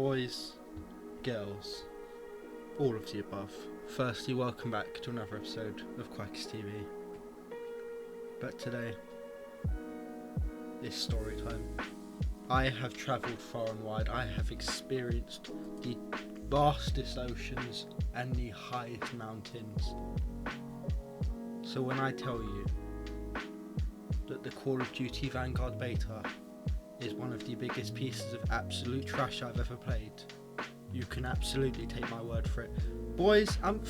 boys, girls, all of the above. Firstly, welcome back to another episode of Quackers TV. But today is story time. I have travelled far and wide. I have experienced the vastest oceans and the highest mountains. So when I tell you that the Call of Duty Vanguard beta is one of the biggest pieces of absolute trash I've ever played, you can absolutely take my word for it. Boys, I'm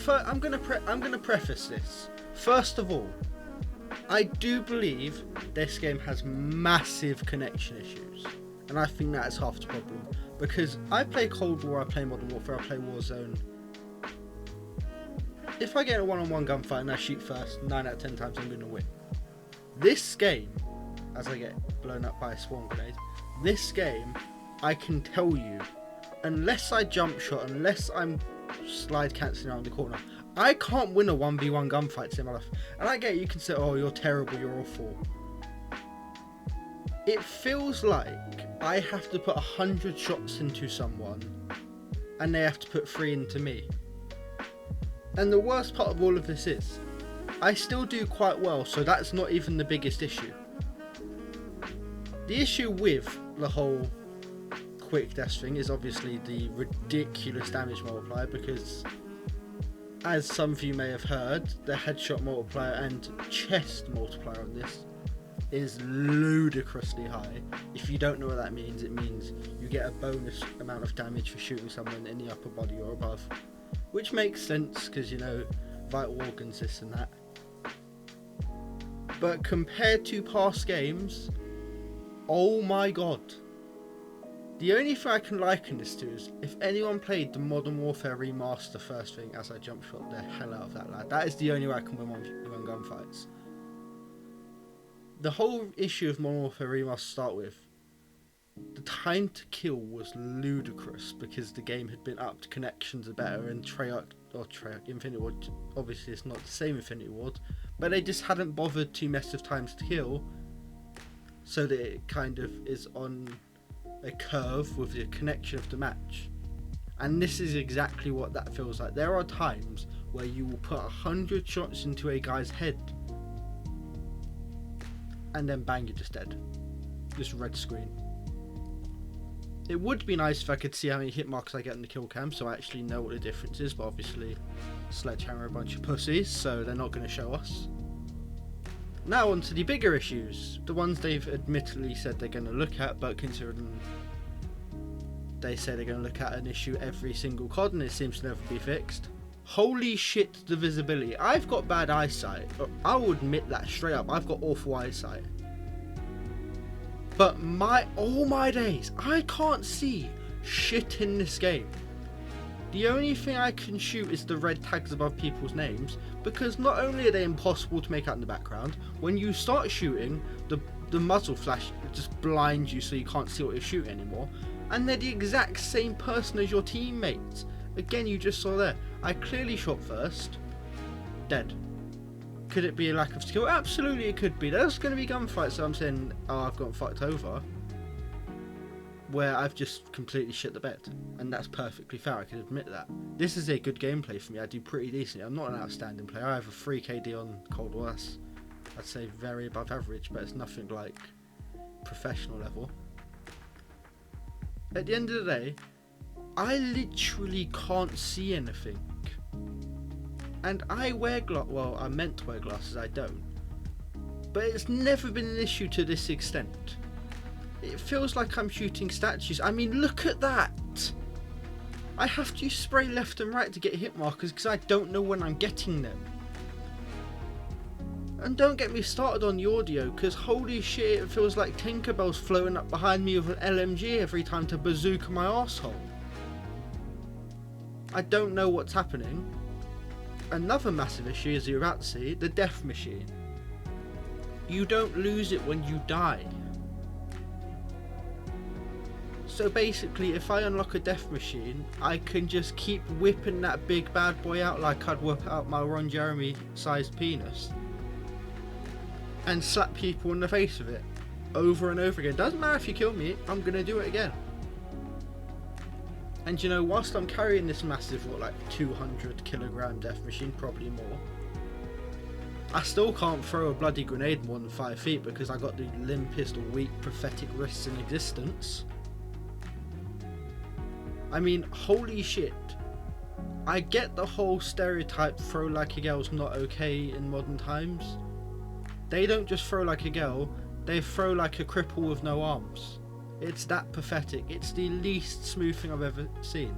gonna preface this. First of all, I do believe this game has massive connection issues, and I think that is half the problem. Because I play Cold War, I play Modern Warfare, I play Warzone. If I get a one-on-one gunfight and I shoot first, 9 out of 10 times I'm gonna win. This game, as I get blown up by a swarm grenade, this game, I can tell you, unless I jump shot, unless I'm slide cancelling around the corner, I can't win a 1v1 gunfight in my life. And I get you can say, oh, you're terrible, you're awful. It feels like I have to put 100 shots into someone and they have to put 3 into me. And the worst part of all of this is, I still do quite well, so that's not even the biggest issue. The issue with the whole quick death thing is obviously the ridiculous damage multiplier, because as some of you may have heard, the headshot multiplier and chest multiplier on this is ludicrously high. If you don't know what that means, it means you get a bonus amount of damage for shooting someone in the upper body or above, which makes sense because, you know, vital organs, this and that. But compared to past games, oh my god. The only thing I can liken this to is if anyone played the Modern Warfare Remaster first thing, as I jump shot the hell out of that lad. That is the only way I can win one gunfights. The whole issue of Modern Warfare Remaster to start with, the time to kill was ludicrous because the game had been upped, connections are better, and Infinity Ward, obviously it's not the same Infinity Ward, but they just hadn't bothered to mess with times to kill, so that it kind of is on a curve with the connection of the match. And this is exactly what that feels like. There are times where you will put 100 shots into a guy's head and then bang, you're just dead. Just red screen. It would be nice if I could see how many hit marks I get in the kill cam, so I actually know what the difference is, but obviously Sledgehammer are a bunch of pussies, so they're not going to show us. Now on to the bigger issues, the ones they've admittedly said they're going to look at, but considering they say they're going to look at an issue every single COD and it seems to never be fixed. Holy shit, the visibility. I've got bad eyesight. I will admit that straight up. I've got awful eyesight. But all my days, I can't see shit in this game. The only thing I can shoot is the red tags above people's names, because not only are they impossible to make out in the background, when you start shooting, the muzzle flash just blinds you so you can't see what you're shooting anymore, and they're the exact same person as your teammates. Again, you just saw there, I clearly shot first, dead. Could it be a lack of skill? Absolutely it could be. There's going to be gunfights, so I'm saying, oh, I've gotten fucked over, where I've just completely shit the bed, and that's perfectly fair, I can admit that. This is a good gameplay for me, I do pretty decently. I'm not an outstanding player, I have a 3 KD on Cold War, that's, I'd say very above average, but it's nothing like professional level. At the end of the day, I literally can't see anything. And I wear well, I meant to wear glasses, I don't. But it's never been an issue to this extent. It feels like I'm shooting statues. I mean, look at that! I have to spray left and right to get hit markers because I don't know when I'm getting them. And don't get me started on the audio, because holy shit, it feels like Tinkerbell's floating up behind me with an LMG every time to bazooka my arsehole. I don't know what's happening. Another massive issue, as you're about to see, the death machine. You don't lose it when you die. So basically, if I unlock a death machine, I can just keep whipping that big bad boy out like I'd whip out my Ron Jeremy sized penis and slap people in the face with it over and over again. Doesn't matter if you kill me, I'm gonna do it again. And you know, whilst I'm carrying this massive, what, like 200 kilogram death machine, probably more, I still can't throw a bloody grenade more than 5 feet because I got the limpest or weak pathetic wrists in existence. I mean, holy shit. I get the whole stereotype throw like a girl's not okay in modern times. They don't just throw like a girl, they throw like a cripple with no arms. It's that pathetic. It's the least smooth thing I've ever seen.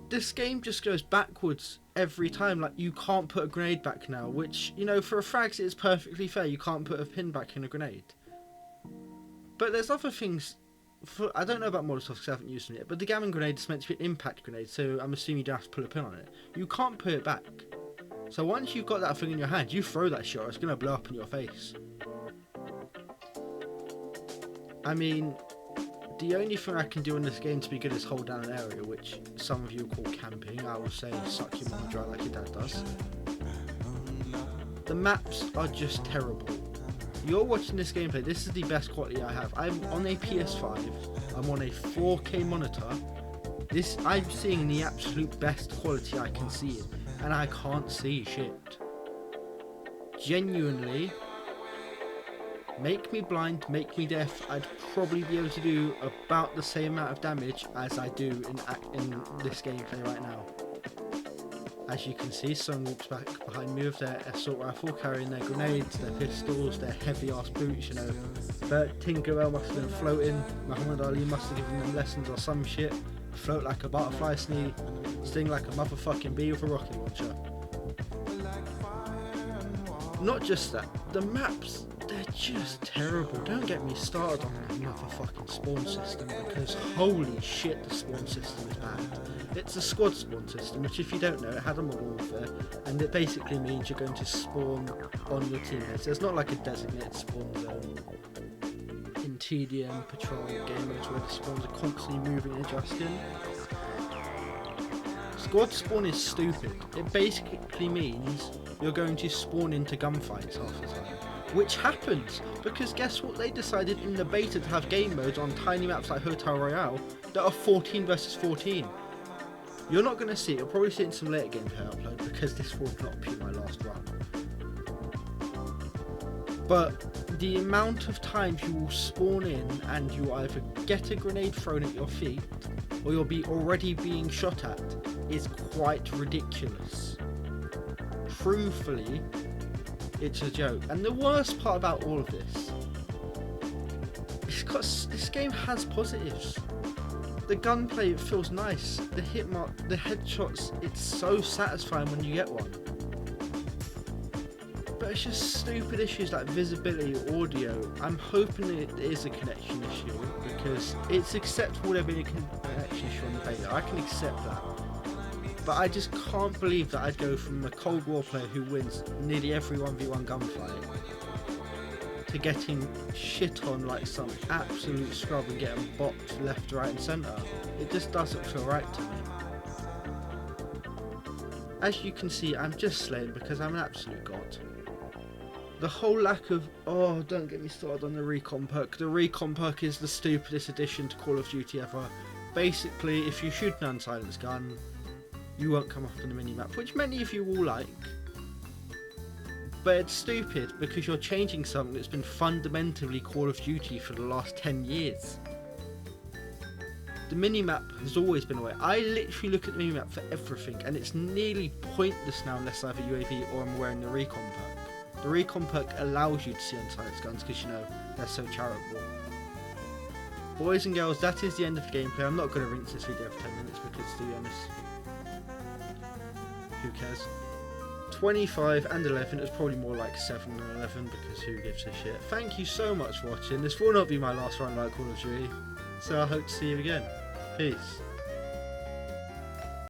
This game just goes backwards every time. Like, you can't put a grenade back now, which, you know, for a frags it's perfectly fair. You can't put a pin back in a grenade. But there's other things. I don't know about Molotovs because I haven't used them yet, but the Gammon grenade is meant to be an impact grenade, so I'm assuming you don't have to put a pin on it. You can't put it back. So once you've got that thing in your hand, you throw that shit or it's going to blow up in your face. I mean, the only thing I can do in this game to be good is hold down an area, which some of you call camping. I will say suck your mum dry like your dad does. The maps are just terrible. You're watching this gameplay, this is the best quality I have. I'm on a PS5, I'm on a 4K monitor. I'm seeing the absolute best quality I can see it, and I can't see shit. Genuinely, make me blind, make me deaf, I'd probably be able to do about the same amount of damage as I do in this gameplay right now. As you can see, someone walks back behind me with their assault rifle, carrying their grenades, their pistols, their heavy ass boots, you know. But Tinkerbell must have been floating, Muhammad Ali must have given them lessons or some shit. Float like a butterfly, sting like a motherfucking bee with a rocket launcher. Not just that, the maps, they're just terrible. Don't get me started on that motherfucking spawn system, because holy shit, the spawn system is bad. It's a squad spawn system, which if you don't know, it had a Modern Warfare, and it basically means you're going to spawn on your teammates. There's not like a designated spawn zone. In TDM, Patrol, game modes where the spawns are constantly moving and adjusting. Squad spawn is stupid. It basically means you're going to spawn into gunfights half the time. Which happens, because guess what, they decided in the beta to have game modes on tiny maps like Hotel Royale that are 14 versus 14. You're not going to see it, you'll probably see it in some later gameplay upload because this will not be my last run. But the amount of times you will spawn in and you either get a grenade thrown at your feet or you'll be already being shot at is quite ridiculous. Truthfully, it's a joke. And the worst part about all of this is because this game has positives. The gunplay, it feels nice. The hit mark, the headshots, it's so satisfying when you get one. But it's just stupid issues like visibility, audio. I'm hoping it is a connection issue because it's acceptable there being a connection issue on the beta. I can accept that. But I just can't believe that I'd go from a Cold War player who wins nearly every 1v1 gunfight to getting shit on like some absolute scrub and getting bopped left, right and centre. It just doesn't feel right to me. As you can see, I'm just slaying because I'm an absolute god. The whole lack of, oh, don't get me started on the recon perk. The recon perk is the stupidest addition to Call of Duty ever. Basically, if you shoot an unsilenced gun, you won't come up on the minimap, which many of you will like. But it's stupid because you're changing something that's been fundamentally Call of Duty for the last 10 years. The minimap has always been away. I literally look at the minimap for everything and it's nearly pointless now unless I have a UAV or I'm wearing the recon perk. The recon perk allows you to see unsilenced guns because, you know, they're so charitable. Boys and girls, that is the end of the gameplay. I'm not going to rinse this video for 10 minutes because, to be honest, who cares? 25 and 11, it was probably more like 7 and 11 because who gives a shit. Thank you so much for watching. This will not be my last run like Call of Duty, so I hope to see you again. Peace.